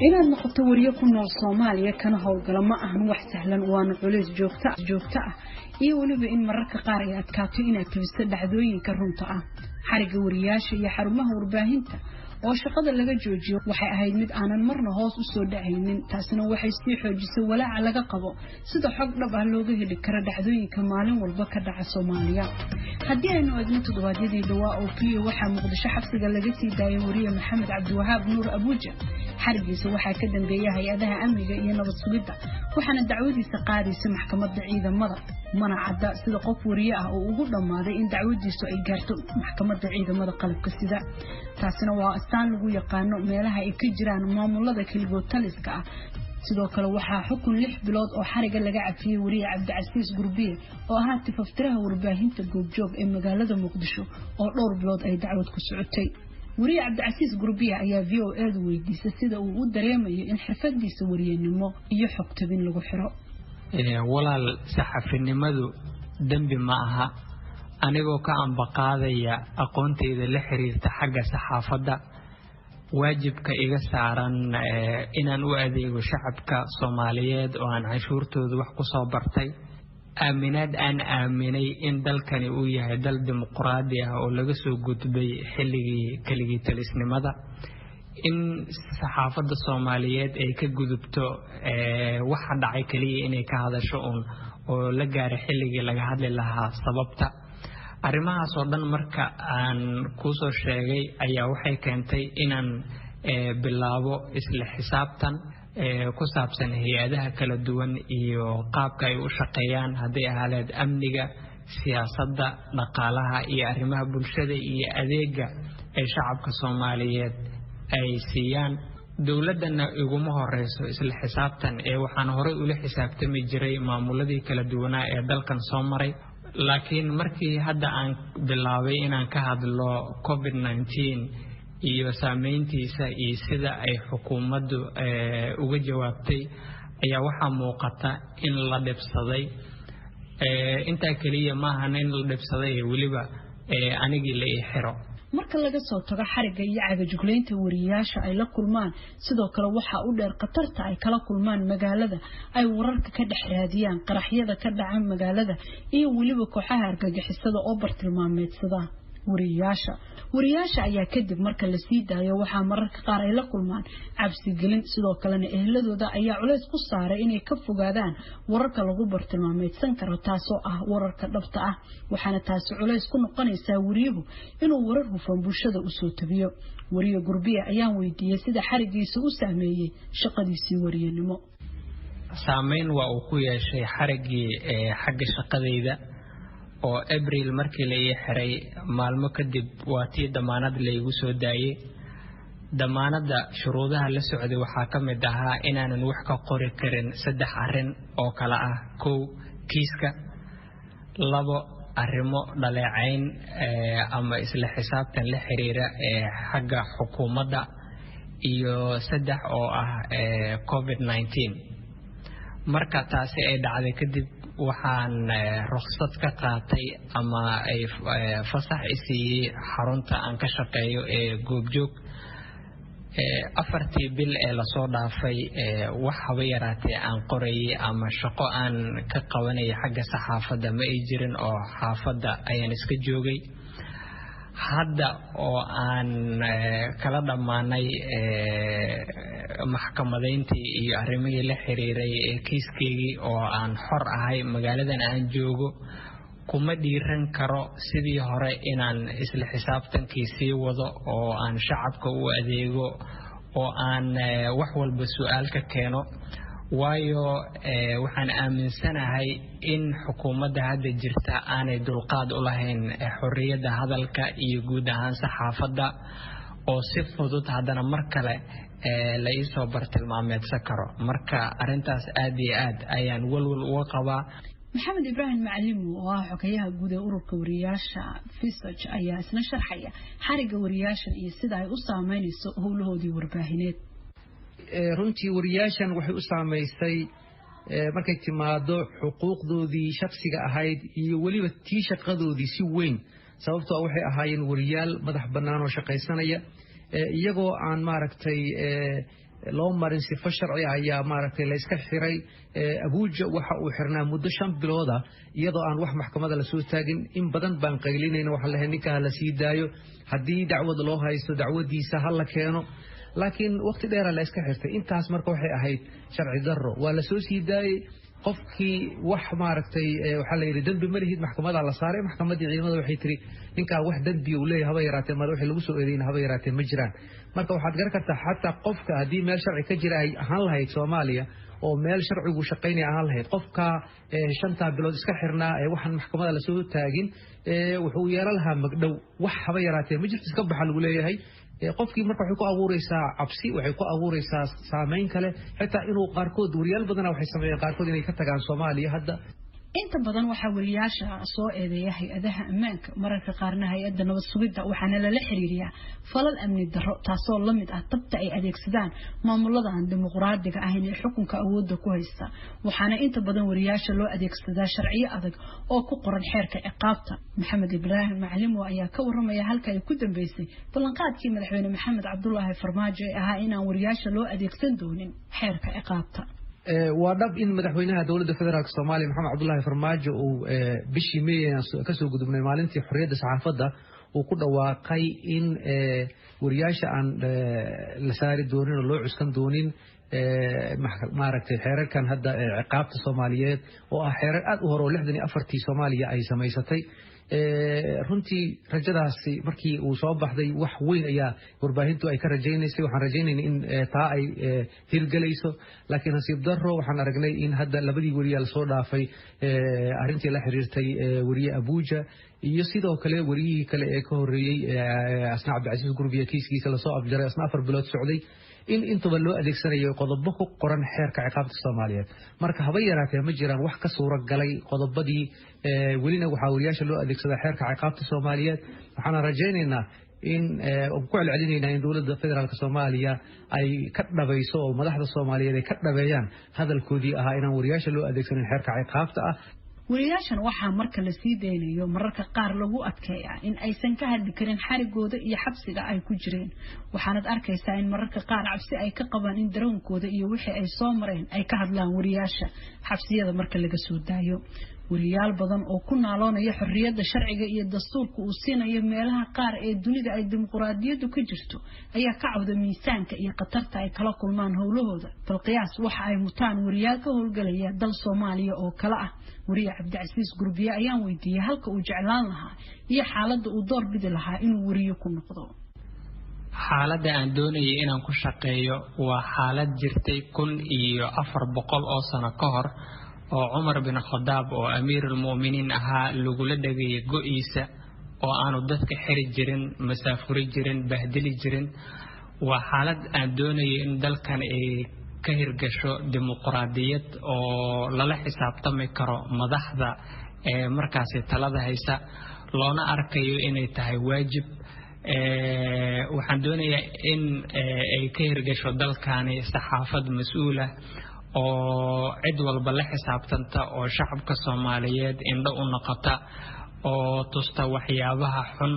inaad noqoto wariye ku nool Soomaaliya kana howlgala ma ahan wax sahlan waana culays joogto ah iyo waliba in mararka qaar ay adkaato inaad tabiso dhacdooyinka runta ah xariga wariyaasha iyo xarumaha warbaahinta oo shaqada laga joojiyo waxay ahayd mid aanan marna hoos u soo dhacaynin taasina waxay sii xoojisay walaaca laga qabo sida xog dhab ah looga heli karo dhacdooyinka maalin walba ka dhaca Soomaaliya haddii aynu eegno toddobaadyadii dhawaa oo kaliya waxaa Muqdisho xabsiga laga sii daayay wariye Maxamed Cabdiwahaab Nuur Abuuja xarigiisa waxaa ka dambeeyay hay'adaha amniga iyo nabad sugidda waxaana dacwadiisa qaadaysa maxkamadda ciidamada mana cadda sida qof wariye ah oo ugu dhamaaday in dacwadiisu ay gaarto maxkamadda ciidamada qalabka sida taasina waa astaan lagu yaqaano meelaha ay ka jiraan maamulada kaligood taliska ah sidoo kale waxaa xukun 6 bilood oo xariga laga cafiyay wariye Cabdicasiis Gurbiye oo ahaa tifaftiraha warbaahinta goobjoog ee magaalada Muqdisho oo dhowr bilood ay dacwad ku socotay wariye Cabdicasiis Gurbiye ayaa VOA weydiisay sida uu u dareemayo in xirfadiisa wariyenimo iyo xog tabin lagu xiro walaal saxafinimadu dambi ma aha anigoo ka ambaqaadaya aqoontayda la xiriirta xagga saxaafadda waajibka iga saaran inaan u adeego shacabka Soomaaliyeed oo aan cashuurtooda wax ku soo bartay aaminaad aan aaminay in dalkani uu yahay dal dimuqraadi ah oo laga soo gudbay xilligii kaligii talisnimada in saxaafadda Soomaaliyeed ay ka gudubto waxa dhacay kaliya inay ka hadasho oo la gaaray xilligii laga hadli lahaa sababta arrimahaas oo dhan marka aan ku soo sheegay ayaa waxay keentay inaan bilaabo isla xisaabtan ku saabsan hay'adaha kala duwan iyo qaabka ay u shaqeeyaan haday ahaleed amniga siyaasadda dhaqaalaha iyo arrimaha bulshada iyo adeega ay shacabka Soomaaliyeed ay siiyaan dawladana iguma horeyso isla xisaabtan waxaan hore u la xisaabtami jiray maamuladii kala duwanaa ee dalkan soo maray laakiin markii hadda aan bilaabay inaan ka hadlo COVID-19 iyo saameyntiisa iyo sida ay xukuumaddu uga jawaabtay ayaa waxa muuqata in la dhibsaday inta kaliya ma ahan in la dhibsaday waliba anigii la xiro marka laga soo tago xariga iyo cagajugleynta wariyaasha ay la kulmaan sidoo kale waxa u dheer qatarta ay kala kulmaan magaalada ay wararka ka dhaxraadiyaan qaraxyada ka dhaca magaalada iyo waliba kooxaha argagixisada oo bartilmaameedsada wariyaasha ayaa kadib marka la sii daayo waxa mararka qaar ay la kulmaan cabsi gelin sidoo kalena ehladooda ayaa culays ku saaray inay ka fogaadaan wararka lagu bartilmaameedsan karo taasoo ah wararka dhabta ah waxaana taasi culays ku noqonaysaa wariyuhu inuu warar hufan bulshada u soo tabiyo wariye Gurbiye ayaan weydiiyay sida xarigiisa u saameeyay shaqadiisii wariyenimo saameyn waa uu ku yeeshay xarigii xagga shaqadayda oo April markii la xiray maalmo kadib waa tii damaanad la igu soo daayay damaanada shuruudaha la socday waxa ka mid ahaa inaanan wax ka qori karin 3 arrin oo kala ah 1 kiiska 2 arrimo dhaleecayn ama isla xisaabtan la xiriira xagga xukuumadda iyo 3 oo ah COVID-19 marka taasi ay dhacday kadib waxaan ruqsad ka qaatay ama ay fasax isii xarunta aan ka shaqeeyo ee goobjoog 4 bil ee la soo dhaafay wax haba yaraatee aan qorayay ama shaqo aan ka qabanay xagga saxaafadda ma ay jirin oo xaafadda ayaan iska joogay hadda oo aan kala dhamaanay maxkamadeyntii iyo arrimihii la xiriiray kiiskeygi oo aan xor ahay magaaladan aan joogo kuma dhiiran karo sidii hore inaan isla xisaabtankii sii wado oo aan shacabka u adeego oo aan wax walba su'aal ka keeno waayo waxaan aaminsanahay in xukuumadda hadda jirta aanay dulqaad u lahayn xorriyadda hadalka iyo guud ahaan saxaafadda oo si fudud haddana mar kale la isoo bartilmaameedsan karo marka arintaas aad iyo aad ayaan walwal uga qabaa Maxamed Ibrahim Macallim oo ah xogayaha guud ee ururka wariyaasha Fisaj ayaa isna sharxaya xariga wariyaasha iyo sida ay u saameynayso howlahoodii warbaahineed runtii wariyaashan waxay u saameysay markay timaado xuquuqdoodii shakhsiga ahayd iyo waliba tii shaqadoodii si weyn sababtoo waxay ahaayeen wariyaal madax bannaan oo shaqaysanaya iyagoo aan maaragtay loo marin sifo sharci ayaa maaragtay la iska xiray abuuja waxa uu xirnaa muddo 5 bilood ah iyadoo aan wax maxkamada la soo taagin in badan baan qaylinayna waxa la ninka la sii daayo haddii dacwad loo haysto dacwadiisa hal la keeno laakiin waqti dheer la iska xirtay intaas marka waxay ahayd sharci darro waa la soo sii daayay qofkii wax maaragtay waxa la yiri dambi ma lihid maxkamada la saaray maxkamadii ciidamada waxay tiri ninka wax dambi uu leeyahay haba yaraatee mar wixii lagu soo eedeeyay haba yaraatee ma jiraan marka waxaad garan kartaa xataa qofka hadii meel sharci ka jira ay ahaan lahayd Soomaaliya oo meel sharcigu shaqeynaya ahaan lahayd qofka 5 bilood iska xirnaa ee waxan maxkamada la soo taagin wuxuu yeelan lahaa magdhow wax haba yaraatee ma jirto iska baxal lagu leeyahay qofkii marka waxay ku abuuraysaa cabsi waxay ku abuuraysaa saameyn kale xitaa inuu qaarkood wariyaal badan waxay sameeyeen qaarkood inay ka tagaan Soomaaliya hadda inta badan waxa wariyaasha soo eedeeyay hay'adaha ammaanka mararka qaarna hay'adda nabad sugidda waxaana la xiriiriyaa falal amni darro taasoo la mid ah tabta ay adeegsadaan maamulada aan dimuqraadiga ahayn ee xukunka awoodda ku haysta waxaana inta badan wariyaasha loo adeegsadaa sharciyo adag oo ku qoran xeerka ciqaabta maxamed ibraahim macalimo ayaa ka waramaya halka ay ku dambeysay ballanqaadkii madaxweyne maxamed cabdullaahi farmaajo ee ahaa in aan wariyaasha loo adeegsan doonin xeerka ciqaabta wadab in madaxweynaha dawladda federaalka Soomaaliya Maxamed Cabdullaahi Farmaajo uu bishii May ka soo gudubnay maalintii xorriyadda saxaafadda uu ku dhawaaqay in wariyaasha aan la saari doonin oo loo cuskan doonin maaragtay xeerarkan hadda ciqaabta Soomaaliyeed oo ah xeerar aad u hor oo 64 Soomaaliya ay samaysatay runtii rajadaasi markii uu soo baxday wax weyn ayaa warbaahintu ay ka rajaynaysay waxaan rajaynaynaa in taa ay hirgalayso laakiin nasiib darro waxaan aragnay in hadda labadii wariyaal soo dhaafay arrintii la xiriirtay wariye Abuja iyo sidoo kale wariyihii kale ee ka horeeyay Asna Cabdicasiis Gurbiye kiiskiisa la soo afjaray asna 4 bilood socday in intuba loo adeegsanayo qodobo ku qoran xeerka ciqaabta Soomaaliyeed marka haba yaraatee ma jiraan wax ka suura galay qodobadii welina waxa wariyaasha loo adeegsadaa xeerka ciqaabta Soomaaliyeed waxaan rajaynaynaa in ku celcelinayna in dawladda federaalka Soomaaliya ay ka dhabayso oo madaxda Soomaaliyeed ay ka dhabeeyaan hadalkoodii ahaa in wariyaasha loo adeegsanin xeerka ciqaabta ah wariyaashan waxaa marka la sii deynayo mararka qaar lagu adkeeyaa in aysan ka hadli karin xarigooda iyo xabsiga ay ku jireen waxaanad arkaysaa in mararka qaar cabsi ay ka qabaan in dareenkooda iyo wixii ay soo mareen ay ka hadlaan wariyaasha xabsiyada marka laga soo daayo wariyaal badan oo ku naaloonaya xorriyadda sharciga iyo dastuurka uu siinayo meelaha qaar ee dunida ay dimuqraadiyaddu ka jirto ayaa ka cawda miisaanka iyo khatarta ay kala kulmaan howlahooda bal qiyaas waxa ay mutaan wariyaal ka howlgalaya dal Soomaaliya oo kala ah wariye Cabdicasiis Gurbiye ayaan weydiiyay halka uu jeclaan lahaa iyo xaaladda uu door bidi lahaa inuu wariyo ku noqdo xaaladda aan doonayay inaan ku shaqeeyo waa xaalad jirtay 1400 oo sano ka hor oo Umar bin Khattab oo amiirul muuminiin ahaa lagu la dhagay go'iisa oo aanu dadka xiri jirin masaafuri jirin bahdili jirin waa xaalad aan doonayay in dalkan ay ka hirgasho dimuqraadiyad oo lala xisaabtami karo madaxda ee markaas talada haysa loona arkayo inay tahay waajib waxaan doonayaa in ay ka hirgasho dalkani saxaafad mas'uula oo cid walba la xisaabtanta oo shacabka Soomaaliyeed indho u noqota oo tusta waxyaabaha xun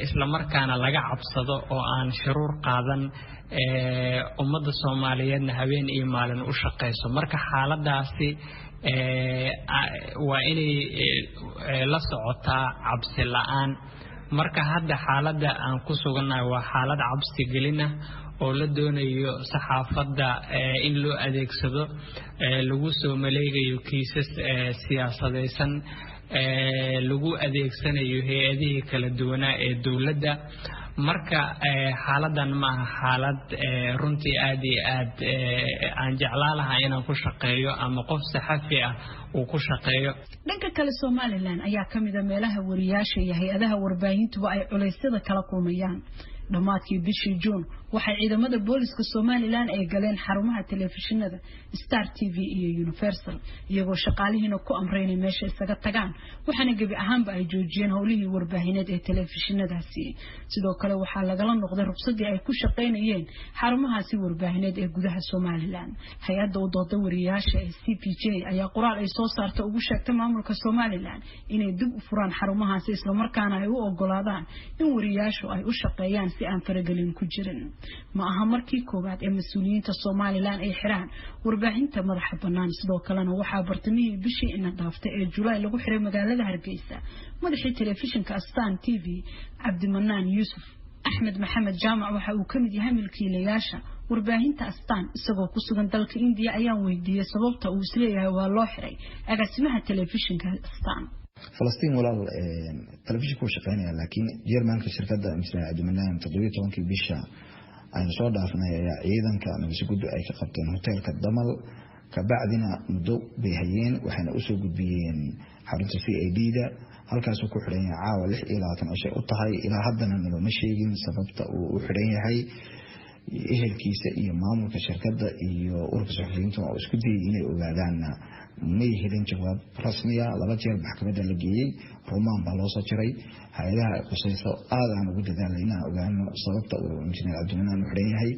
isla markaana laga cabsado oo aan shiruur qaadan ummadda Soomaaliyeedna habeen iyo maalin u shaqeyso marka xaaladaasi waa inay la socotaa cabsi la'aan marka hadda xaaladda aan ku suganahay waa xaalad cabsi gelina oo la doonayo saxaafadda in loo adeegsado lagu soo maleegayo kiisas siyaasadeysan lagu adeegsanayo hay'adaha kala duwan ee dawladda marka xaaladan ma aha xaalad runtii aad iyo aad aan jeclaan lahaa inaan ku shaqeeyo ama qof saxafi ah uu ku shaqeeyo dhanka kale Soomaaliland ayaa kamid ah meelaha wariyaasha iyo hay'adaha warbaahintuba ay culeysyada kala kulmayaan dhamaadkii bishii June waxay ciidamada booliska Soomaaliland ay galeen xarumaha telefishinada Star TV iyo Universal iyagoo shaqaalihiina ku amreynay meesha isaga tagaan waxaana gabi ahaanba ay joojiyeen howlihii warbaahineed ee telefishinadaasi sidoo kale waxaa lagala noqday ruqsadii ay ku shaqeynayeen xarumahaasi warbaahineed ee gudaha Soomaaliland hay'adda u dooda wariyaasha ee CPJ ayaa qoraal ay soo saartay ugu sheegtay maamulka Soomaaliland inay dib u furaan xarumahaasi isla markaana ay u ogolaadaan in wariyaashu ay u shaqeeyaan si aan faragelin ku jirin ma aha markii koowaad ee mas'uuliyiinta Soomaaliland ay xiraan warbaahinta madaxa bannaan sidoo kalena waxaa bartamihii bishii in dhaaftay ee July lagu xiray magaalada Hargeysa madaxii telefishinka Astaan TV Cabdimanaan Yuusuf Ahmed Maxamed Jaamac waxa uu kamid yahay milkiilayaasha warbaahinta Astaan isagoo ku sugan dalka India ayaan weydiiyay sababta uu isleeyahay waa loo xiray agaasimaha telefishinka Astaan فلسطين ولا تلفزيون كل شقينا لكن جيرمان كشركة مثل عدمناهم تضوية وانكي بيشا أنا صار دافنا أيضا كان بسجود أي كقبتين هوتيل كالضمل كبعدنا مدو بهين وحنا أسوق بين حرمت في أيديدا هل كان سوق حرية عاول إلى تنشأ الطهي إلى حدنا إنه مشيين سببت وحرية هاي إيه الكيسة إيه مامور كشركة إيه أورك صحفيين تما أسكتي إنه وقعدنا ما يهدين جواب رسمية لبجير محكمة اللجية رومان بالوسط شري هذا قصيصة هذا أنا قلت ذا لنا وقعنا صدقت ومشينا العبدنا محرية هاي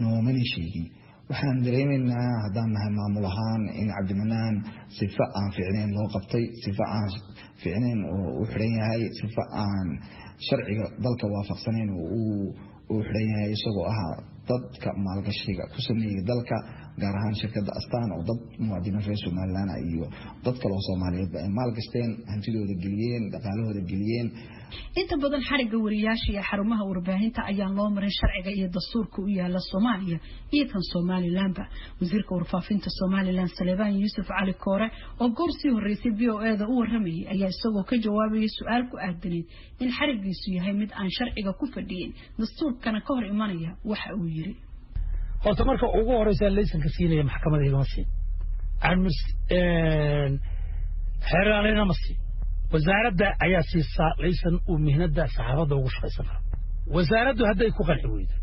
نومني شيء وحنا درينا إن هذانا معمولهان إن عبد المنان صفاء فعلين لو قبطي صفاء فعلين وحرية هاي صفاء شرعي ضلك وافق سنين وحرية هاي سووها ضد مالقشيء كسرني ضلك gaarahaan shirkadda Astaan oo dad muwaadiniin reer Soomaaliland iyo dadka loo Soomaaliyeed ay maalgashteen hantidooda geliyeen dhaqaalahooda geliyeen inta badan xariga wariyaasha iyo xarumaha warbaahinta ayaa loo marin sharciga iyo dastuurka u yaala Soomaaliya iyo kan Soomaaliland wasiirka warfaafinta Soomaaliland Salebaan Yuusuf Cali Koore oo goortii horeysay BOA-da u waramayay ayaa isagoo ka jawaabay su'aal ku aadanayd in xarigiisu yahay mid aan sharciga ku fadhiyin dastuurkana ka hor imanaya waxa uu yiri horta marka ugu horeysa laysanka siinaya maxkamadda Hiimaasi aan xeeraalina masi wasaaradda ayaa siisaa laysan u mihnada saxaafadda ugu shaqeysanaa wasaaraddu hadday ku qanci weydo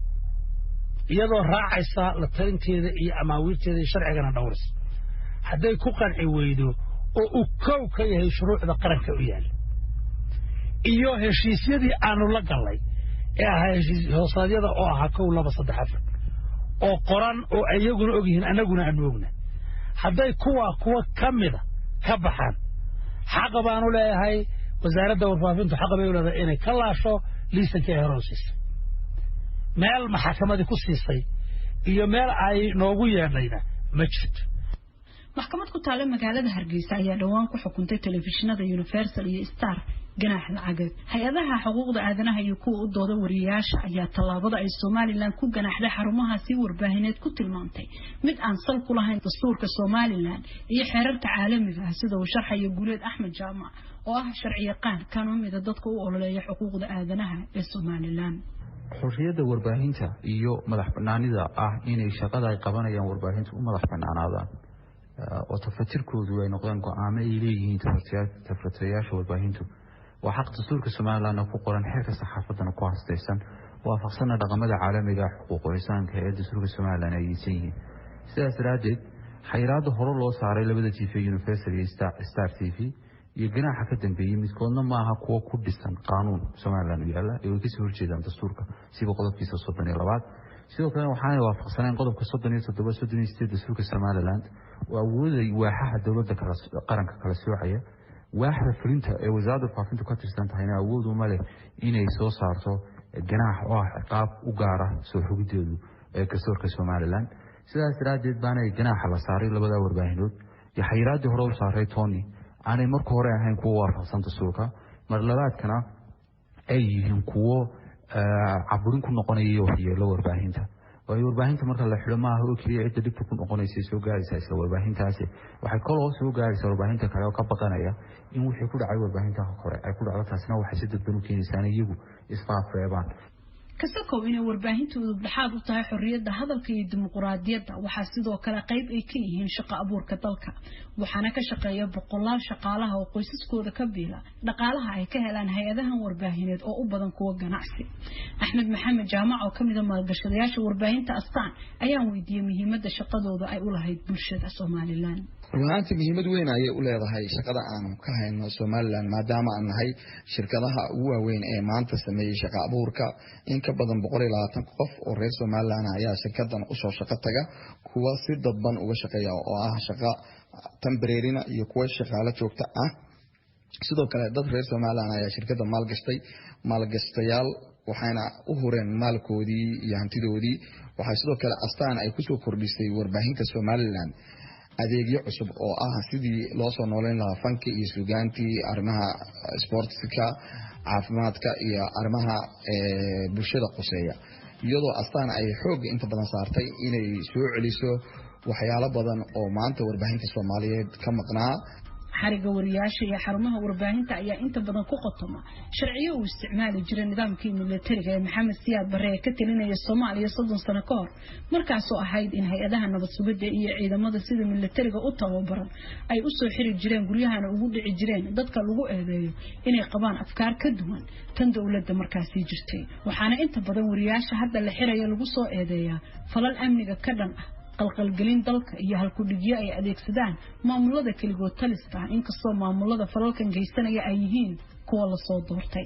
iyadoo raacaysa la talinteeda iyo amaawiirteeda sharcigana dhowrs hadday ku qanci weydo oo uu kow ka yahay shuruucda qaranka u yaal iyo heshiisyadii aanu la galay ee ahaa heshiis hoosadyada oo ahaa 1 2 3 4 oo qoran oo ayaguna og yihiin anaguna aan ogna haday kuwa kamida ka baxaan xaq baan u leeyahay wasaaradda warfaafintu xaq bay u leedahay inay ka laasho liisanka herosis meel maxkamadda ku siisay iyo meel ay noogu yeedhayna ma jirto maxkamad ku taala magaalada Hargeysa ayaa dhawaan ku xukuntay telefishinada Universal iyo Star ganaax lacageed hay'adaha xuquuqda aadanaha iyo kuwa u dooda wariyaasha ayaa tallaabada ay Soomaaliland ku ganaaxday xarumahaasi warbaahineed ku tilmaantay mid aan sal ku lahayn dastuurka Soomaaliland iyo xeerarka caalamiga ah sida uu sharxayo Guuleed Axmed Jaamac oo ah sharciyaqaan kan mid dadka u ololeeya xuquuqda aadanaha ee Soomaaliland xorriyadda warbaahinta iyo madax bannaanida ah inay shaqada ay qabanayaan warbaahintu u madax bannaanaadaan oo tafatirkoodu ay noqdaan go'aamo ay leeyihiin tafatirayaasha warbaahintu وحق دستور كسوماليلاند ku qoran xeerka saxaafadana ku haastaysan waafaqsan dhaqamada caalamiga xuquuq insan ka ee dastuurka Soomaaliland ay yihiin sidaas raadid xayiraado hore loo saaray labada TV Universal iyo Star TV iyo ganaaxa ka dambeeyay midkoodna ma aha kuwa ku dhisan qaanuun Soomaaliland yaala ee ka soo horjeedaan dastuurka sida qodobkiisa 32 sidoo kale waxaan waafaqsanayn qodobka 37 dastuurka Soomaaliland oo awooday waaxaha dawladda qaranka kala soocaya waaxda fulinta ee wasaaradda faafinta ka tirsan tahay awood u male inay soo saarto ganaax oo ciqaab u gaar ah soo xogideedu ee dastuurka Soomaaliland sidaas raadid baan ay ganaaxa la saaray labada warbaahinood iyo xayiraadii hore u saaray Tony aanay markii hore ahayn kuwa waafaqsan dastuurka mar labaadkana ay yihiin kuwa caburin ku noqonaya waxyeelo warbaahinta way warbaahinta marka la xiro ma aha oo kaliya cid dib ku noqonaysa soo gaaraysa isla warbaahintaasi waxay kaloo soo gaaraysa warbaahinta kale oo ka baqanaya in wixii ku dhacay warbaahinta hore ay ku dhacdo taasina waxay si dadban u keenaysaa iyagu isfaafreebaan kasoo inay warbaahintu dhaxaad u tahay xorriyadda hadalka iyo dimuqraadiyadda waxa sidoo kale qayb ay ka yihiin shaqo abuurka dalka waxaana ka shaqeeya boqolaal shaqaalaha oo qoysaskooda ka biila dhaqaalaha ay ka helaan hay'adahan warbaahineed oo u badan kuwa ganacsi Axmed Maxamed Jaamac oo kamid ah maalgashadayaasha warbaahinta Astaan ayaan weydiiyay muhiimadda shaqadooda ay u lahayd bulshada Soomaaliland runtii muhiimad weyn ayay u leedahay shaqada aan ka hayno Soomaaliland maadaama aan nahay shirkadaha ugu waaweyn ee maanta sameeyay shaqo abuurka in ka badan 120 qof oo reer Soomaaliland ayaa shirkadan u soo shaqo taga kuwa si dadban uga shaqeeya oo ah shaqo temporary iyo kuwa shaqaale joogto ah sidoo kale dad reer Soomaaliland ayaa shirkadda maalgashtayaal waxayna u hureen maalkoodii iyo hantidoodii. waxay sidoo kale astaan ay ku soo kordhisay warbaahinta Soomaaliland adeegyo cusub oo ah sidii loo soo nooleyn lahaa fanki iyo suugaantii, arrimaha sportska, caafimaadka iyo arrimaha bulshada qoseeya, iyadoo astaan ay xoog inta badan saartay inay soo celiso waxyaalo badan oo maanta warbaahinta Soomaaliyeed ka maqnaa. xariga wariyaasha iyo xarumaha warbaahinta ayaa inta badan ku qotoma sharciyo uu isticmaali jiray nidaamkii militariga ee Maxamed Siyaad Barre ee ka talinaya Soomaaliya 30 sano ka hor, markaasoo ahayd in hay'adaha nabad sugidda iyo ciidamada sida militariga u tababaran ay u soo xiri jireen guryahana ugu dhici jireen dadka lagu eedeeyo inay qabaan afkaar ka duwan tan dawladda markaasii jirtay. waxaana inta badan wariyaasha hadda la xirayo lagu soo eedeeyaa falal amniga ka dhan ah, qalqalgelin dalka iyo halku-dhigyo ay adeegsadaan maamulada keligood taliska ah, inkastoo maamulada falalkan geysanaya ay yihiin kuwa la soo doortay.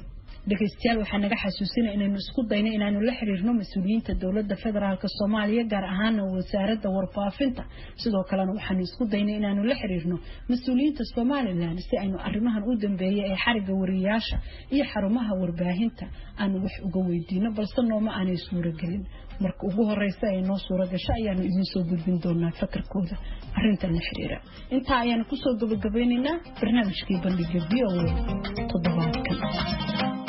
dhageystayaal waxaa naga xasuusinaya inaynu isku dayno inaanu la xiriirno mas'uuliyiinta dowladda federaalka Soomaaliya gaar ahaan wasaaradda warfaafinta. sidoo kalena waxaanu isku daynay inaanu la xiriirno mas'uuliyiinta Soomaaliland si aynu arrimahan u dambeeyay ee xariga wariyaasha iyo xarumaha warbaahinta aanu wax uga weydiino, balse nooma aanay suuragelin. marka ugu horeysa ay noo suura gasho ayaanu idin soo gudbin doonaa fakarkooda arrintan la xiriira. inta ayaan ku soo gabagabaynaynaa barnaamijkii bandhigga VOA toddobaadkan.